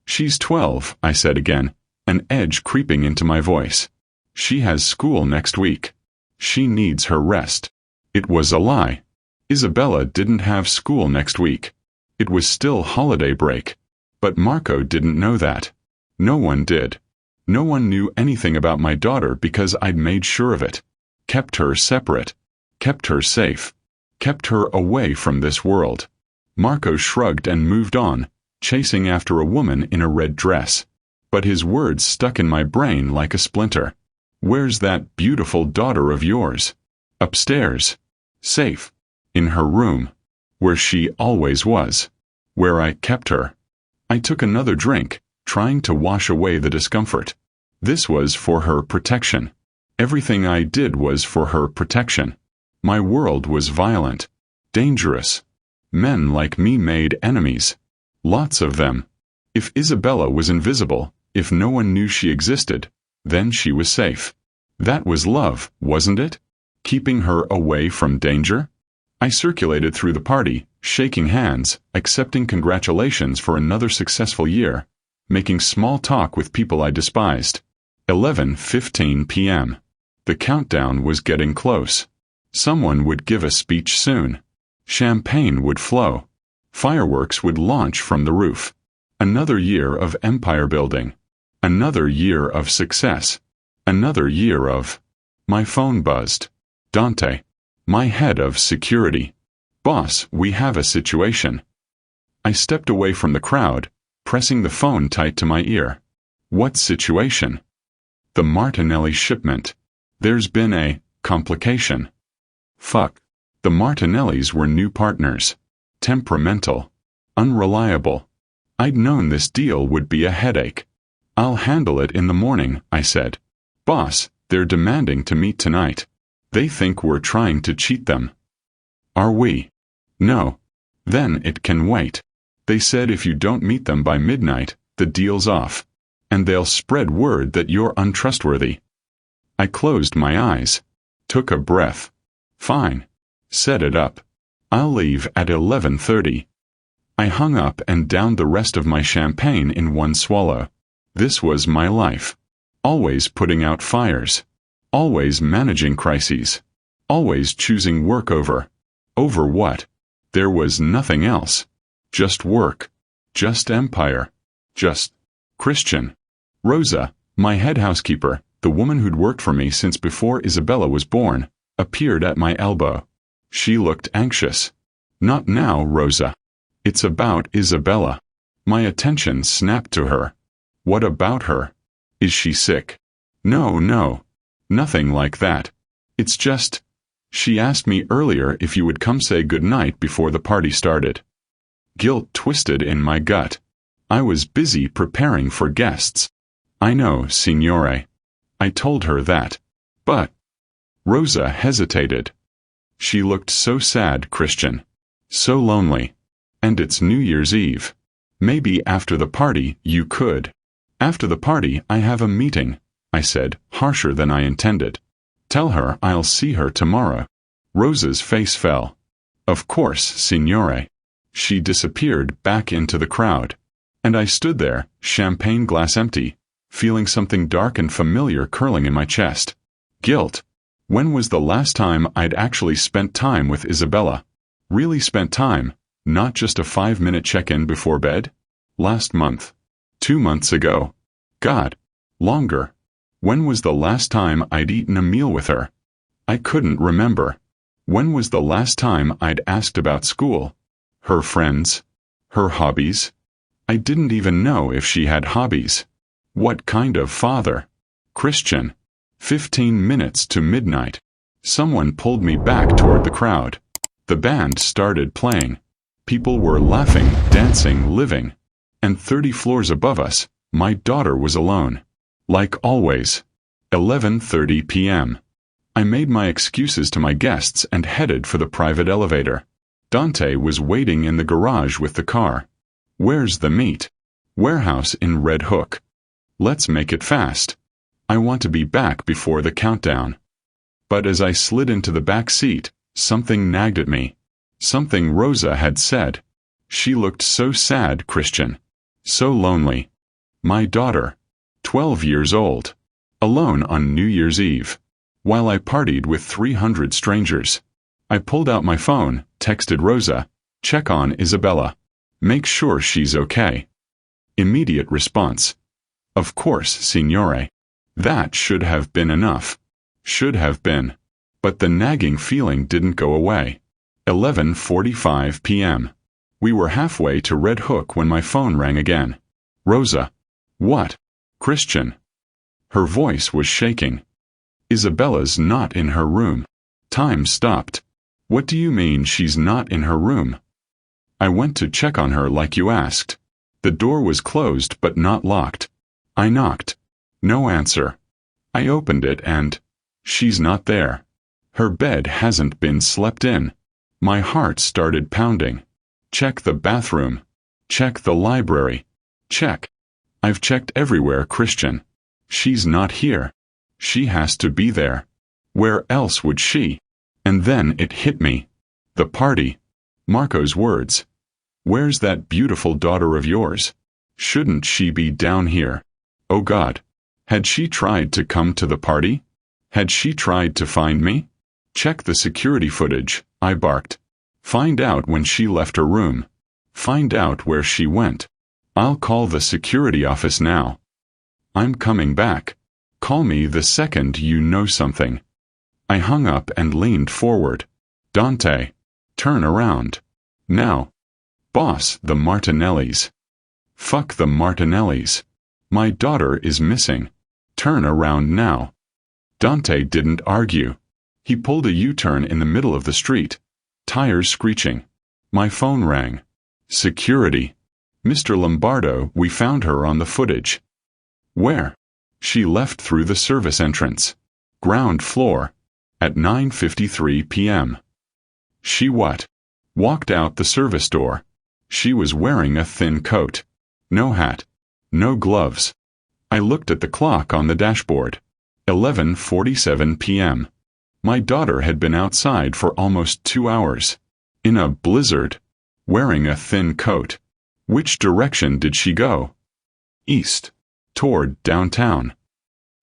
She's 12, I said again, an edge creeping into my voice. She has school next week. She needs her rest. It was a lie. Isabella didn't have school next week. It was still holiday break. But Marco didn't know that. No one did. No one knew anything about my daughter because I'd made sure of it. Kept her separate. Kept her safe. Kept her away from this world. Marco shrugged and moved on, chasing after a woman in a red dress. But his words stuck in my brain like a splinter. Where's that beautiful daughter of yours? Upstairs. Safe. In her room. Where she always was. Where I kept her. I took another drink, trying to wash away the discomfort. This was for her protection. Everything I did was for her protection. My world was violent. Dangerous. Men like me made enemies. Lots of them. If Isabella was invisible, if no one knew she existed, then she was safe. That was love, wasn't it? Keeping her away from danger? I circulated through the party, shaking hands, accepting congratulations for another successful year, making small talk with people I despised. 11:15 p.m. The countdown was getting close. Someone would give a speech soon. Champagne would flow. Fireworks would launch from the roof. Another year of empire building. Another year of success. Another year of... My phone buzzed. Dante. My head of security. Boss, we have a situation. I stepped away from the crowd, pressing the phone tight to my ear. What situation? The Martinelli shipment. There's been a complication. Fuck. The Martinellis were new partners. Temperamental. Unreliable. I'd known this deal would be a headache. I'll handle it in the morning, I said. Boss, they're demanding to meet tonight. They think we're trying to cheat them. Are we? No. Then it can wait. They said if you don't meet them by midnight, the deal's off. And they'll spread word that you're untrustworthy. I closed my eyes. Took a breath. Fine. Set it up. I'll leave at 11:30. I hung up and downed the rest of my champagne in one swallow. This was my life. Always putting out fires. Always managing crises. Always choosing work over. Over what? There was nothing else. Just work. Just empire. Just Christian. Rosa, my head housekeeper, the woman who'd worked for me since before Isabella was born, appeared at my elbow. She looked anxious. Not now, Rosa. It's about Isabella. My attention snapped to her. What about her? Is she sick? No. Nothing like that. It's just... She asked me earlier if you would come say goodnight before the party started. Guilt twisted in my gut. I was busy preparing for guests. I know, signore. I told her that. But... Rosa hesitated. She looked so sad, Christian. So lonely. And it's New Year's Eve. Maybe after the party you could. After the party I have a meeting, I said, harsher than I intended. Tell her I'll see her tomorrow. Rosa's face fell. Of course, signore. She disappeared back into the crowd. And I stood there, champagne glass empty, feeling something dark and familiar curling in my chest. Guilt. When was the last time I'd actually spent time with Isabella? Really spent time, not just a 5-minute check-in before bed? Last month. 2 months ago. God. Longer. When was the last time I'd eaten a meal with her? I couldn't remember. When was the last time I'd asked about school? Her friends? Her hobbies? I didn't even know if she had hobbies. What kind of father? Christian. 15 minutes to midnight. Someone pulled me back toward the crowd. The band started playing. People were laughing, dancing, living. And 30 floors above us, my daughter was alone. Like always. 11:30 p.m. I made my excuses to my guests and headed for the private elevator. Dante was waiting in the garage with the car. Where's the meet? Warehouse in Red Hook. Let's make it fast. I want to be back before the countdown. But as I slid into the back seat, something nagged at me. Something Rosa had said. She looked so sad, Christian. So lonely. My daughter. 12 years old. Alone on New Year's Eve. While I partied with 300 strangers. I pulled out my phone, texted Rosa, check on Isabella. Make sure she's okay. Immediate response. Of course, signore. That should have been enough. Should have been. But the nagging feeling didn't go away. 11:45 p.m. We were halfway to Red Hook when my phone rang again. Rosa. What? Christian. Her voice was shaking. Isabella's not in her room. Time stopped. What do you mean she's not in her room? I went to check on her like you asked. The door was closed but not locked. I knocked. No answer. I opened it and... she's not there. Her bed hasn't been slept in. My heart started pounding. Check the bathroom. Check the library. Check. I've checked everywhere, Christian. She's not here. She has to be there. Where else would she? And then it hit me. The party. Marco's words. Where's that beautiful daughter of yours? Shouldn't she be down here? Oh God. Had she tried to come to the party? Had she tried to find me? Check the security footage, I barked. Find out when she left her room. Find out where she went. I'll call the security office now. I'm coming back. Call me the second you know something. I hung up and leaned forward. Dante. Turn around. Now. Boss, the Martinellis. Fuck the Martinellis. My daughter is missing. Turn around now. Dante didn't argue. He pulled a U-turn in the middle of the street. Tires screeching. My phone rang. Security. Mr. Lombardo, we found her on the footage. Where? She left through the service entrance. Ground floor. At 9:53 p.m. She what? Walked out the service door. She was wearing a thin coat. No hat. No gloves. I looked at the clock on the dashboard. 11:47 p.m. My daughter had been outside for almost 2 hours. In a blizzard. Wearing a thin coat. Which direction did she go? East. Toward downtown.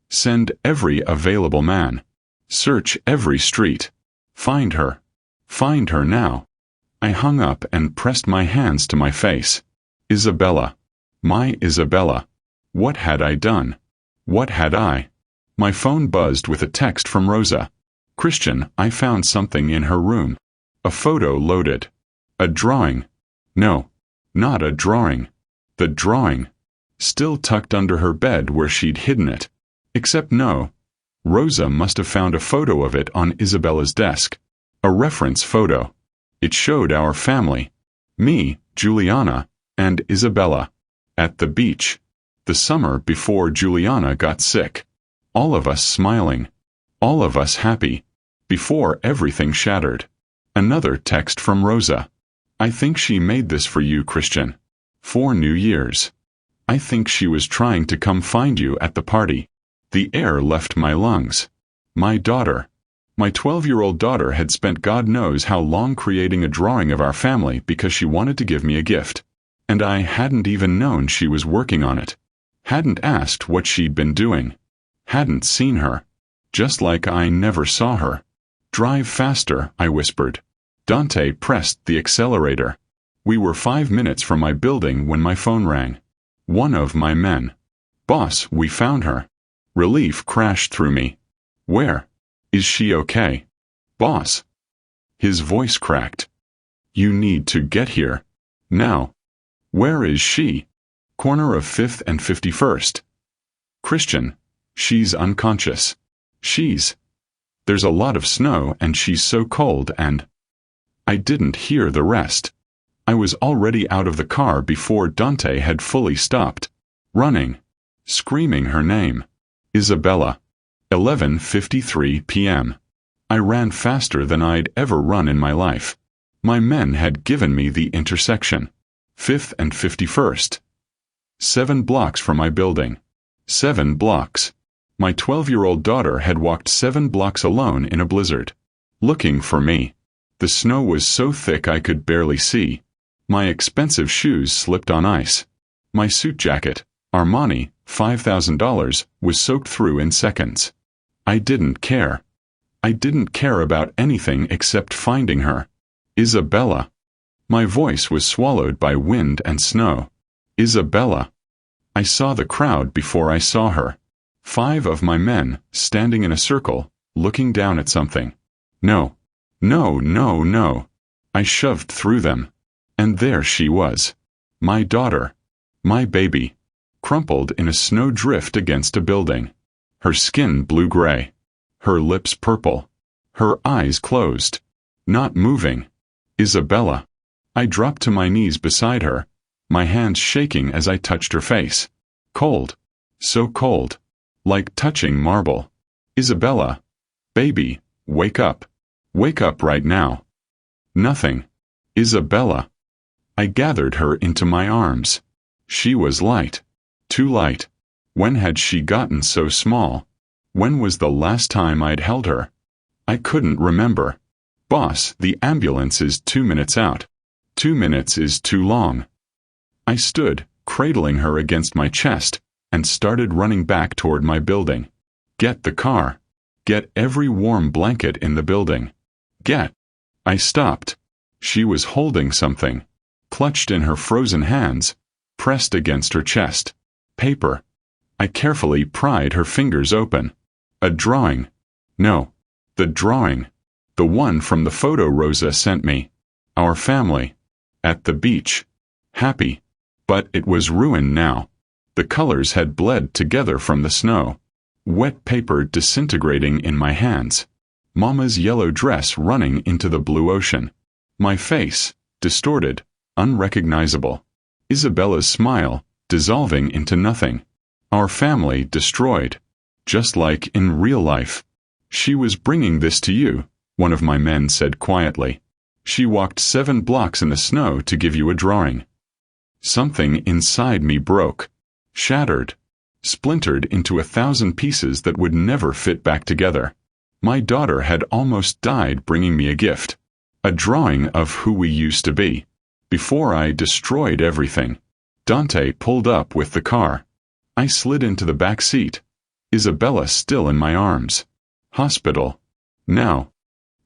Send every available man. Search every street. Find her. Find her now. I hung up and pressed my hands to my face. Isabella. My Isabella. What had I done? What had I? My phone buzzed with a text from Rosa. Christian, I found something in her room. A photo loaded. A drawing. No, not a drawing. The drawing. Still tucked under her bed where she'd hidden it. Except no. Rosa must have found a photo of it on Isabella's desk. A reference photo. It showed our family. Me, Juliana, and Isabella. At the beach. The summer before Juliana got sick. All of us smiling. All of us happy. Before everything shattered. Another text from Rosa. I think she made this for you, Christian. For New Year's. I think she was trying to come find you at the party. The air left my lungs. My daughter. My 12-year-old daughter had spent God knows how long creating a drawing of our family because she wanted to give me a gift. And I hadn't even known she was working on it. Hadn't asked what she'd been doing. Hadn't seen her. Just like I never saw her. Drive faster, I whispered. Dante pressed the accelerator. We were 5 minutes from my building when my phone rang. One of my men. Boss, we found her. Relief crashed through me. Where? Is she okay? Boss. His voice cracked. You need to get here. Now. Where is she? Corner of 5th and 51st. Christian, she's unconscious. There's a lot of snow and she's so cold and... I didn't hear the rest. I was already out of the car before Dante had fully stopped. Running. Screaming her name. Isabella. 11:53 p.m. I ran faster than I'd ever run in my life. My men had given me the intersection. 5th and 51st. 7 blocks from my building. 7 blocks. My 12-year-old daughter had walked 7 blocks alone in a blizzard. Looking for me. The snow was so thick I could barely see. My expensive shoes slipped on ice. My suit jacket, Armani, $5,000, was soaked through in seconds. I didn't care. I didn't care about anything except finding her. Isabella. My voice was swallowed by wind and snow. Isabella. I saw the crowd before I saw her. 5 of my men, standing in a circle, looking down at something. No. No, no, no. I shoved through them. And there she was. My daughter. My baby. Crumpled in a snow drift against a building. Her skin blue-gray. Her lips purple. Her eyes closed. Not moving. Isabella. I dropped to my knees beside her, my hands shaking as I touched her face. Cold. So cold. Like touching marble. Isabella. Baby, wake up. Wake up right now. Nothing. Isabella. I gathered her into my arms. She was light. Too light. When had she gotten so small? When was the last time I'd held her? I couldn't remember. Boss, the ambulance is 2 minutes out. 2 minutes is too long. I stood, cradling her against my chest, and started running back toward my building. Get the car. Get every warm blanket in the building. Get. I stopped. She was holding something. Clutched in her frozen hands, pressed against her chest. Paper. I carefully pried her fingers open. A drawing. No. The drawing. The one from the photo Rosa sent me. Our family. At the beach. Happy. But it was ruined now. The colors had bled together from the snow. Wet paper disintegrating in my hands. Mama's yellow dress running into the blue ocean. My face, distorted, unrecognizable. Isabella's smile, dissolving into nothing. Our family destroyed. Just like in real life. She was bringing this to you, one of my men said quietly. She walked 7 blocks in the snow to give you a drawing. Something inside me broke. Shattered. Splintered into 1,000 pieces that would never fit back together. My daughter had almost died bringing me a gift. A drawing of who we used to be. Before I destroyed everything. Dante pulled up with the car. I slid into the back seat. Isabella still in my arms. Hospital. Now.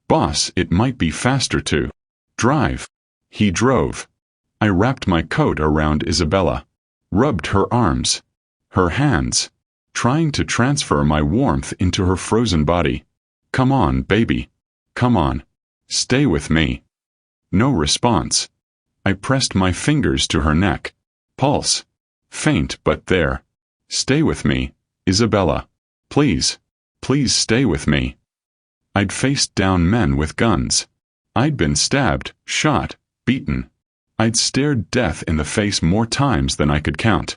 Boss, it might be faster to drive. He drove. I wrapped my coat around Isabella. Rubbed her arms. Her hands. Trying to transfer my warmth into her frozen body. Come on, baby. Come on. Stay with me. No response. I pressed my fingers to her neck. Pulse. Faint but there. Stay with me, Isabella. Please. Please stay with me. I'd faced down men with guns. I'd been stabbed, shot, beaten. I'd stared death in the face more times than I could count.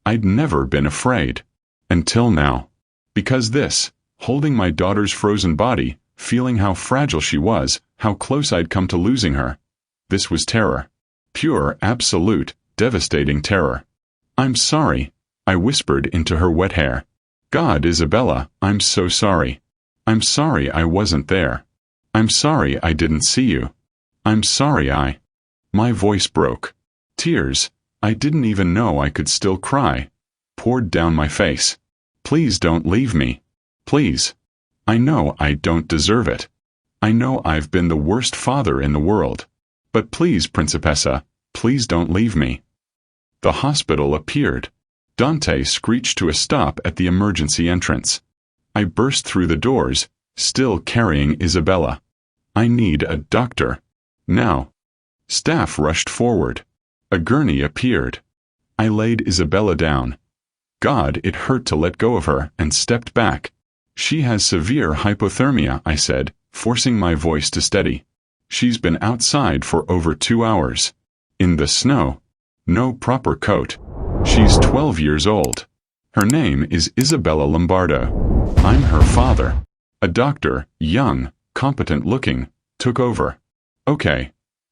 I'd never been afraid. Until now. Because this, holding my daughter's frozen body, feeling how fragile she was, how close I'd come to losing her. This was terror. Pure, absolute, devastating terror. I'm sorry, I whispered into her wet hair. God, Isabella, I'm so sorry. I'm sorry I wasn't there. I'm sorry I didn't see you. I'm sorry I... My voice broke. Tears, I didn't even know I could still cry, poured down my face. Please don't leave me. Please. I know I don't deserve it. I know I've been the worst father in the world. But please, Principessa, please don't leave me. The hospital appeared. Dante screeched to a stop at the emergency entrance. I burst through the doors, still carrying Isabella. I need a doctor. Now. Staff rushed forward. A gurney appeared. I laid Isabella down. God, it hurt to let go of her, and stepped back. She has severe hypothermia, I said, forcing my voice to steady. She's been outside for over 2 hours. In the snow. No proper coat. She's 12 years old. Her name is Isabella Lombardo. I'm her father. A doctor, young, competent-looking, took over. Okay,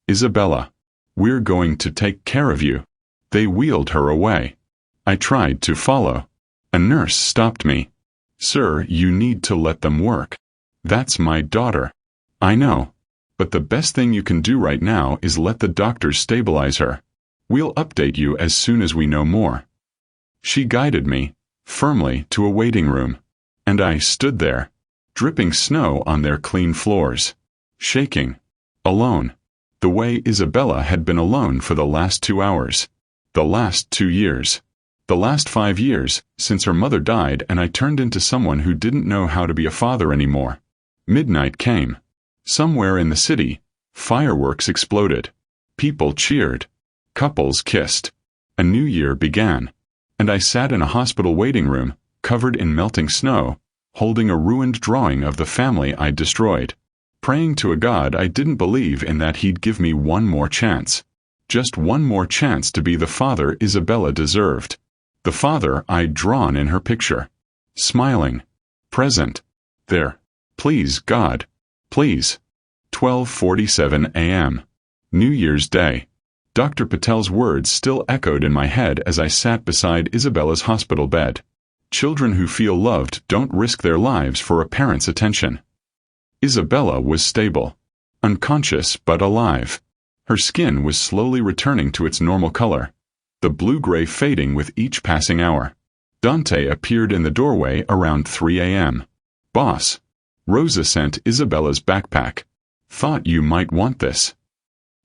Isabella. We're going to take care of you. They wheeled her away. I tried to follow. A nurse stopped me. Sir, you need to let them work. That's my daughter. I know. But the best thing you can do right now is let the doctors stabilize her. We'll update you as soon as we know more. She guided me, firmly, to a waiting room. And I stood there, dripping snow on their clean floors. Shaking. Alone. The way Isabella had been alone for the last 2 hours. The last 2 years. The last 5 years, since her mother died and I turned into someone who didn't know how to be a father anymore. Midnight came. Somewhere in the city, fireworks exploded. People cheered. Couples kissed. A new year began. And I sat in a hospital waiting room, covered in melting snow, holding a ruined drawing of the family I'd destroyed. Praying to a God I didn't believe in that he'd give me one more chance. Just one more chance to be the father Isabella deserved. The father I'd drawn in her picture. Smiling. Present. There. Please, God. Please. 12:47 a.m. New Year's Day. Dr. Patel's words still echoed in my head as I sat beside Isabella's hospital bed. Children who feel loved don't risk their lives for a parent's attention. Isabella was stable. Unconscious but alive. Her skin was slowly returning to its normal color. The blue-gray fading with each passing hour. Dante appeared in the doorway around 3 a.m. Boss. Rosa sent Isabella's backpack. Thought you might want this.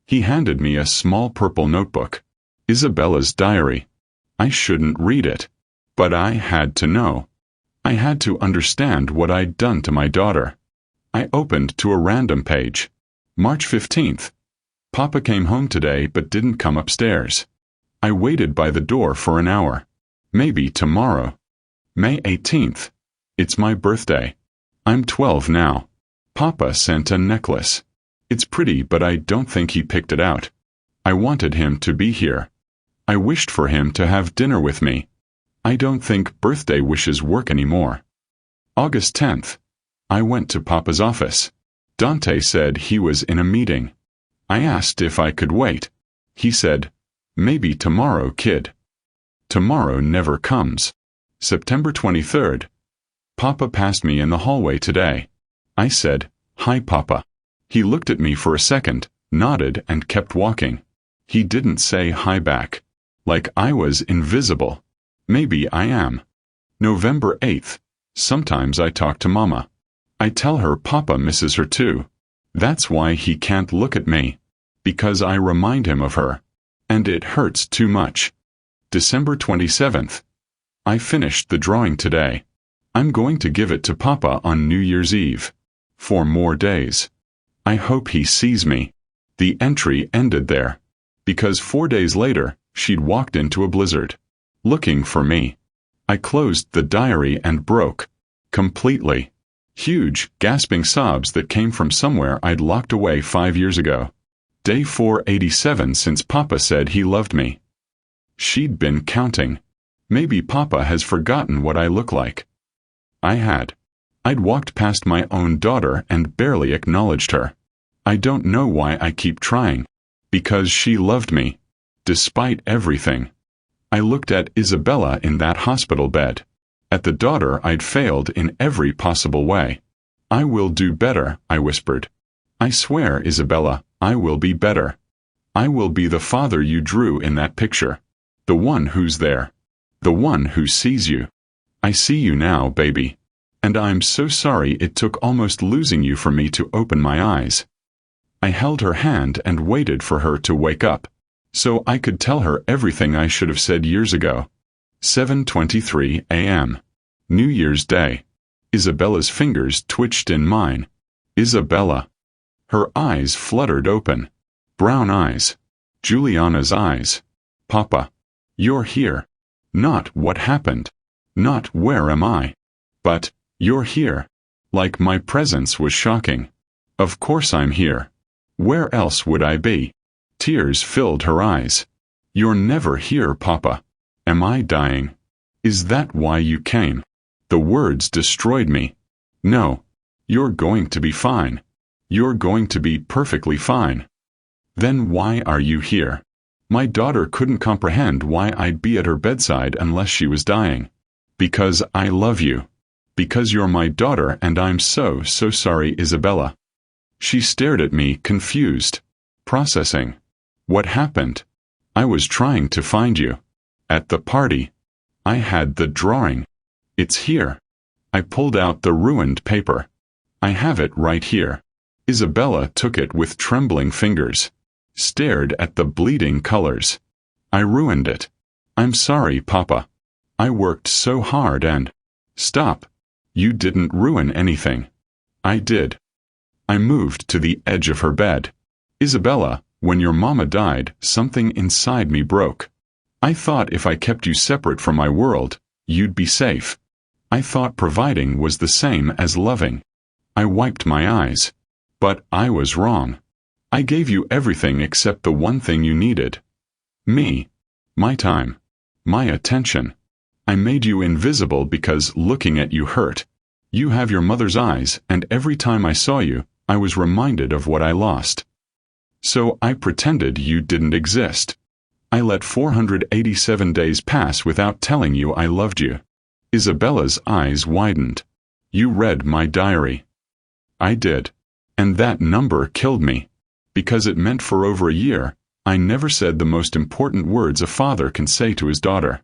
He handed me a small purple notebook. Isabella's diary. I shouldn't read it. But I had to know. I had to understand what I'd done to my daughter. I opened to a random page. March 15th. Papa came home today but didn't come upstairs. I waited by the door for an hour. Maybe tomorrow. May 18th. It's my birthday. I'm 12 now. Papa sent a necklace. It's pretty, but I don't think he picked it out. I wanted him to be here. I wished for him to have dinner with me. I don't think birthday wishes work anymore. August 10th. I went to Papa's office. Dante said he was in a meeting. I asked if I could wait. He said, "Maybe tomorrow, kid." Tomorrow never comes. September 23rd. Papa passed me in the hallway today. I said, "Hi, Papa." He looked at me for a second, nodded and kept walking. He didn't say hi back. Like I was invisible. Maybe I am. November 8th. Sometimes I talk to Mama. I tell her Papa misses her too. That's why he can't look at me. Because I remind him of her. And it hurts too much. December 27th. I finished the drawing today. I'm going to give it to Papa on New Year's Eve. 4 more days. I hope he sees me. The entry ended there. Because 4 days later, she'd walked into a blizzard. Looking for me. I closed the diary and broke. Completely. Huge, gasping sobs that came from somewhere I'd locked away 5 years ago. Day 487 since Papa said he loved me. She'd been counting. Maybe Papa has forgotten what I look like. I had. I'd walked past my own daughter and barely acknowledged her. I don't know why I keep trying. Because she loved me. Despite everything. I looked at Isabella in that hospital bed. At the daughter I'd failed in every possible way. I will do better, I whispered. I swear, Isabella, I will be better. I will be the father you drew in that picture. The one who's there. The one who sees you. I see you now, baby. And I'm so sorry it took almost losing you for me to open my eyes. I held her hand and waited for her to wake up, so I could tell her everything I should have said years ago. 7:23 a.m. New Year's Day. Isabella's fingers twitched in mine. Isabella. Her eyes fluttered open. Brown eyes. Juliana's eyes. Papa. You're here. Not what happened. Not where am I. But, you're here. Like my presence was shocking. Of course I'm here. Where else would I be? Tears filled her eyes. You're never here, Papa. Am I dying? Is that why you came? The words destroyed me. No. You're going to be fine. You're going to be perfectly fine. Then why are you here? My daughter couldn't comprehend why I'd be at her bedside unless she was dying. Because I love you. Because you're my daughter and I'm so sorry, Isabella. She stared at me, confused. Processing. What happened? I was trying to find you. At the party. I had the drawing. It's here. I pulled out the ruined paper. I have it right here. Isabella took it with trembling fingers. Stared at the bleeding colors. I ruined it. I'm sorry, Papa. I worked so hard and... Stop. You didn't ruin anything. I did. I moved to the edge of her bed. Isabella, when your mama died, something inside me broke. I thought if I kept you separate from my world, you'd be safe. I thought providing was the same as loving. I wiped my eyes. But I was wrong. I gave you everything except the one thing you needed. Me. My time. My attention. I made you invisible because looking at you hurt. You have your mother's eyes, and every time I saw you, I was reminded of what I lost. So I pretended you didn't exist. I let 487 days pass without telling you I loved you. Isabella's eyes widened. You read my diary. I did. And that number killed me. Because it meant for over a year, I never said the most important words a father can say to his daughter.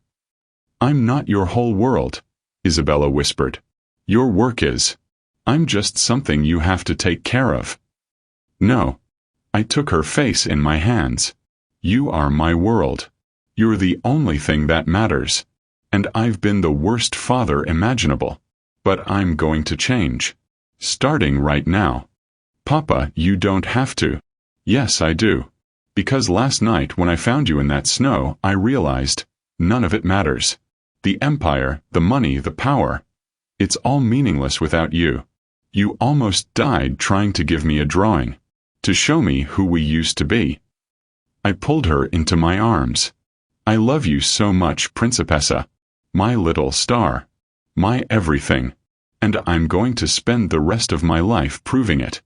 I'm not your whole world, Isabella whispered. Your work is. I'm just something you have to take care of. No. I took her face in my hands. You are my world. You're the only thing that matters. And I've been the worst father imaginable. But I'm going to change. Starting right now. Papa, you don't have to. Yes, I do. Because last night when I found you in that snow, I realized, none of it matters. The empire, the money, the power. It's all meaningless without you. You almost died trying to give me a drawing. To show me who we used to be. I pulled her into my arms. I love you so much, Principessa. My little star. My everything. And I'm going to spend the rest of my life proving it.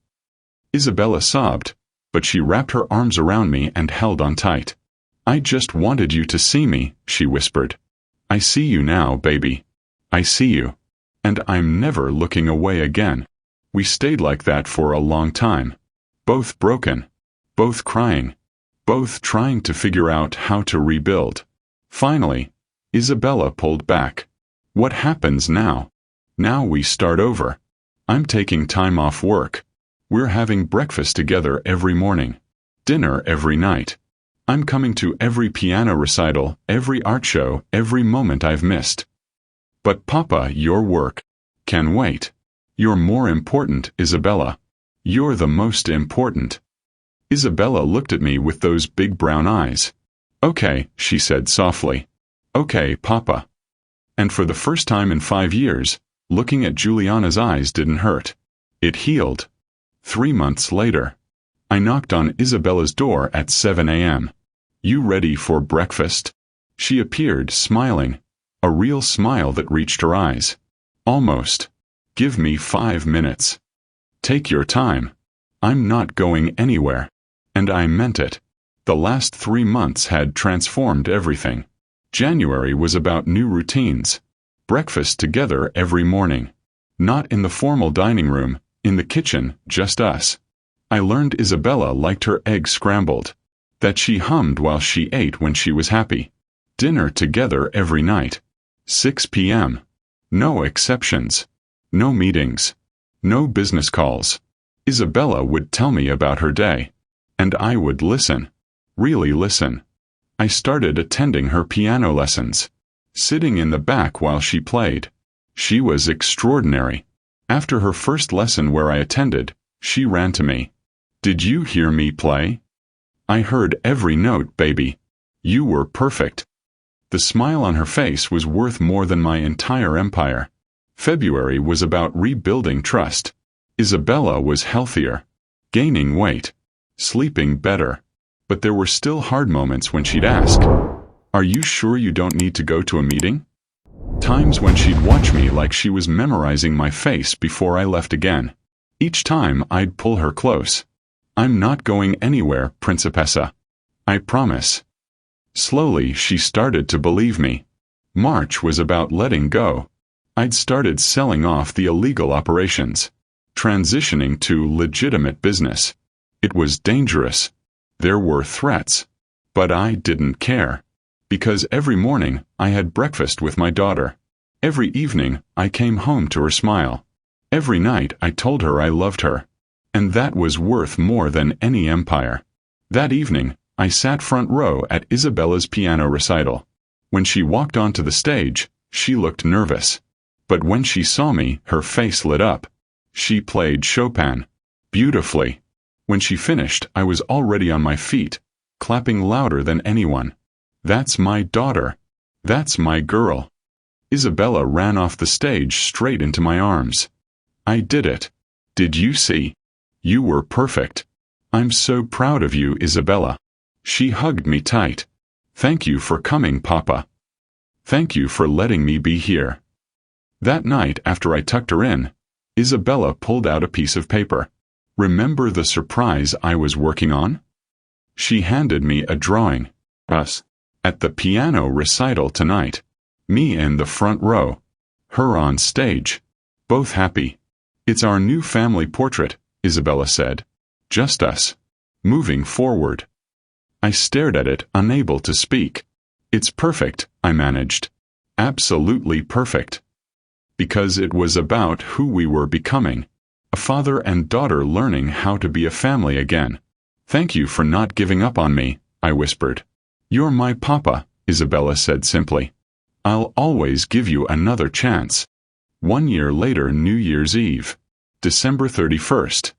Isabella sobbed, but she wrapped her arms around me and held on tight. I just wanted you to see me, she whispered. I see you now, baby. I see you. And I'm never looking away again. We stayed like that for a long time. Both broken. Both crying. Both trying to figure out how to rebuild. Finally, Isabella pulled back. What happens now? Now we start over. I'm taking time off work. We're having breakfast together every morning. Dinner every night. I'm coming to every piano recital, every art show, every moment I've missed. But Papa, your work can wait. You're more important, Isabella. You're the most important. Isabella looked at me with those big brown eyes. Okay, she said softly. Okay, Papa. And for the first time in 5 years, looking at Juliana's eyes didn't hurt. It healed. 3 months later. I knocked on Isabella's door at 7 a.m. You ready for breakfast? She appeared, smiling. A real smile that reached her eyes. Almost. Give me 5 minutes. Take your time. I'm not going anywhere. And I meant it. The last 3 months had transformed everything. January was about new routines. Breakfast together every morning. Not in the formal dining room, in the kitchen, just us. I learned Isabella liked her eggs scrambled. That she hummed while she ate when she was happy. Dinner together every night. 6 p.m. No exceptions. No meetings. No business calls. Isabella would tell me about her day. And I would listen. Really listen. I started attending her piano lessons. Sitting in the back while she played. She was extraordinary. After her first lesson where I attended, she ran to me. Did you hear me play? I heard every note, baby. You were perfect. The smile on her face was worth more than my entire empire. February was about rebuilding trust. Isabella was healthier, gaining weight, sleeping better. But there were still hard moments when she'd ask, "Are you sure you don't need to go to a meeting?" Times when she'd watch me like she was memorizing my face before I left again. Each time I'd pull her close. "I'm not going anywhere, Principessa. I promise." Slowly she started to believe me. March was about letting go. I'd started selling off the illegal operations, transitioning to legitimate business. It was dangerous. There were threats. But I didn't care. Because every morning I had breakfast with my daughter. Every evening I came home to her smile. Every night I told her I loved her. And that was worth more than any empire. That evening, I sat front row at Isabella's piano recital. When she walked onto the stage, she looked nervous. But when she saw me, her face lit up. She played Chopin beautifully. When she finished, I was already on my feet, clapping louder than anyone. "That's my daughter. That's my girl." Isabella ran off the stage straight into my arms. "I did it. Did you see? You were perfect. I'm so proud of you, Isabella." She hugged me tight. "Thank you for coming, Papa. Thank you for letting me be here." That night, after I tucked her in, Isabella pulled out a piece of paper. "Remember the surprise I was working on?" She handed me a drawing. Us. At the piano recital tonight. Me in the front row. Her on stage. Both happy. "It's our new family portrait," Isabella said. "Just us. Moving forward." I stared at it, unable to speak. "It's perfect," I managed. "Absolutely perfect." Because it was about who we were becoming. A father and daughter learning how to be a family again. "Thank you for not giving up on me," I whispered. "You're my papa," Isabella said simply. "I'll always give you another chance." 1 year later, New Year's Eve. December 31st.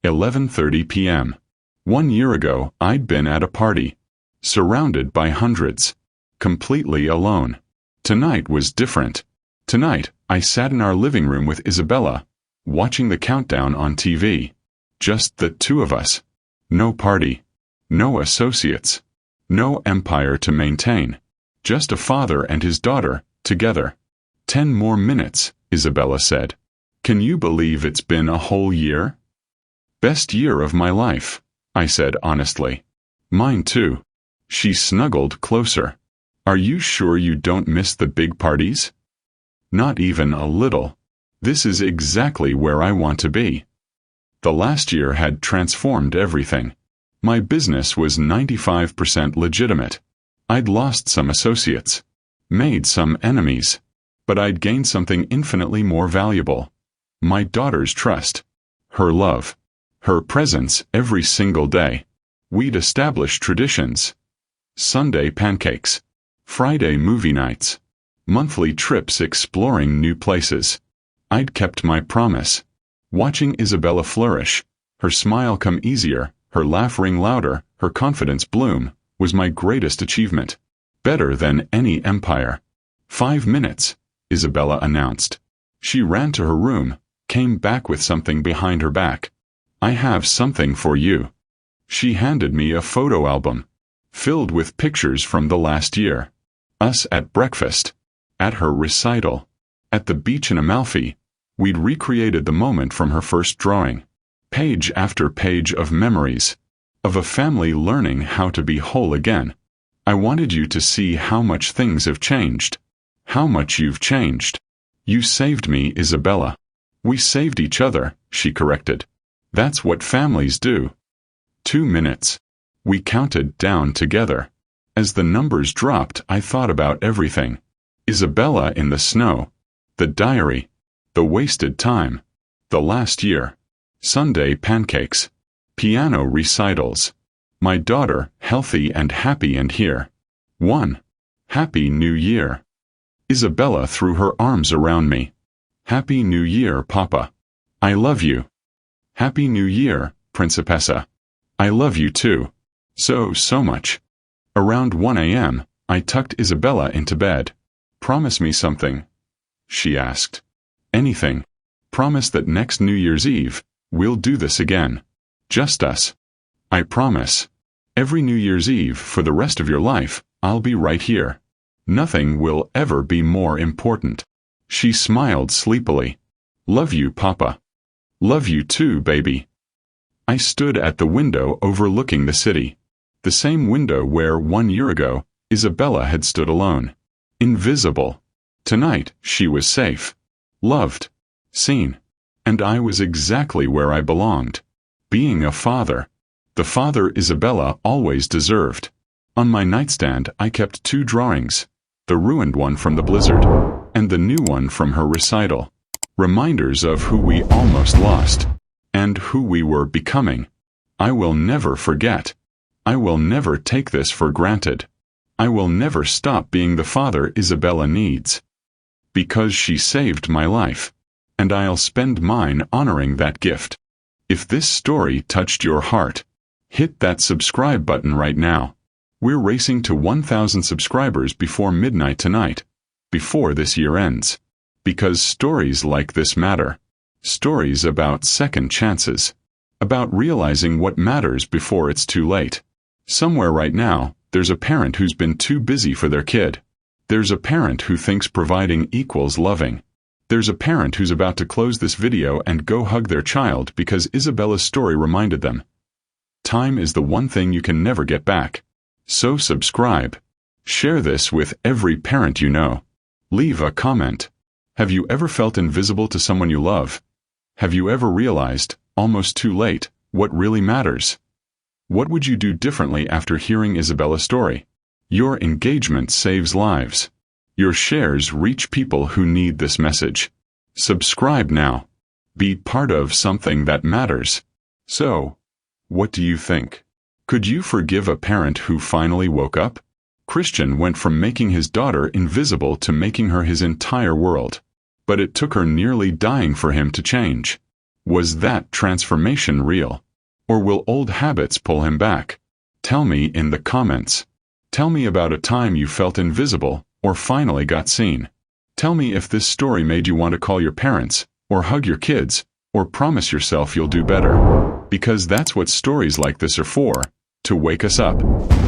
11:30 p.m. 1 year ago, I'd been at a party. Surrounded by hundreds. Completely alone. Tonight was different. Tonight, I sat in our living room with Isabella, watching the countdown on TV. Just the two of us. No party. No associates. No empire to maintain. Just a father and his daughter, together. 10 more minutes, Isabella said. "Can you believe it's been a whole year?" "Best year of my life," I said honestly. "Mine too." She snuggled closer. "Are you sure you don't miss the big parties?" "Not even a little. This is exactly where I want to be." The last year had transformed everything. My business was 95% legitimate. I'd lost some associates, made some enemies, but I'd gained something infinitely more valuable. My daughter's trust, her love, her presence every single day. We'd established traditions. Sunday pancakes, Friday movie nights, monthly trips exploring new places. I'd kept my promise. Watching Isabella flourish, her smile come easier, her laugh ring louder, her confidence bloom, was my greatest achievement. Better than any empire. 5 minutes, Isabella announced. She ran to her room, came back with something behind her back. "I have something for you." She handed me a photo album, filled with pictures from the last year. Us at breakfast, at her recital, at the beach in Amalfi. We'd recreated the moment from her first drawing. Page after page of memories. Of a family learning how to be whole again. "I wanted you to see how much things have changed. How much you've changed. You saved me, Isabella." "We saved each other," she corrected. "That's what families do." 2 minutes. We counted down together. As the numbers dropped, I thought about everything. Isabella in the snow. The diary. The wasted time. The last year. Sunday pancakes. Piano recitals. My daughter, healthy and happy and here. 1. Happy New Year. Isabella threw her arms around me. "Happy New Year, Papa. I love you." "Happy New Year, Principessa. I love you too. So much." Around 1 a.m., I tucked Isabella into bed. "Promise me something," she asked. "Anything. Promise that next New Year's Eve, we'll do this again. Just us. I promise. Every New Year's Eve for the rest of your life, I'll be right here. Nothing will ever be more important." She smiled sleepily. "Love you, Papa." "Love you too, baby." I stood at the window overlooking the city. The same window where 1 year ago, Isabella had stood alone. Invisible. Tonight, she was safe. Loved. Seen. And I was exactly where I belonged. Being a father. The father Isabella always deserved. On my nightstand I kept 2 drawings. The ruined one from the blizzard. And the new one from her recital. Reminders of who we almost lost. And who we were becoming. I will never forget. I will never take this for granted. I will never stop being the father Isabella needs. Because she saved my life. And I'll spend mine honoring that gift. If this story touched your heart, hit that subscribe button right now. We're racing to 1,000 subscribers before midnight tonight, before this year ends. Because stories like this matter. Stories about second chances. About realizing what matters before it's too late. Somewhere right now, there's a parent who's been too busy for their kid. There's a parent who thinks providing equals loving. There's a parent who's about to close this video and go hug their child because Isabella's story reminded them. Time is the one thing you can never get back. So subscribe. Share this with every parent you know. Leave a comment. Have you ever felt invisible to someone you love? Have you ever realized, almost too late, what really matters? What would you do differently after hearing Isabella's story? Your engagement saves lives. Your shares reach people who need this message. Subscribe now. Be part of something that matters. So, what do you think? Could you forgive a parent who finally woke up? Christian went from making his daughter invisible to making her his entire world. But it took her nearly dying for him to change. Was that transformation real? Or will old habits pull him back? Tell me in the comments. Tell me about a time you felt invisible, or finally got seen. Tell me if this story made you want to call your parents, or hug your kids, or promise yourself you'll do better. Because that's what stories like this are for, to wake us up,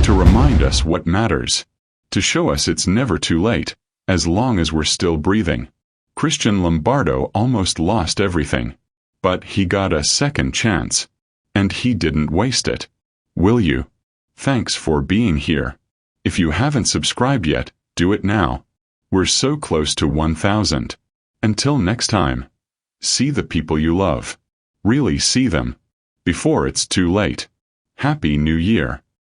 to remind us what matters, to show us it's never too late, as long as we're still breathing. Christian Lombardo almost lost everything. But he got a second chance. And he didn't waste it. Will you? Thanks for being here. If you haven't subscribed yet, do it now. We're so close to 1,000. Until next time. See the people you love. Really see them. Before it's too late. Happy New Year.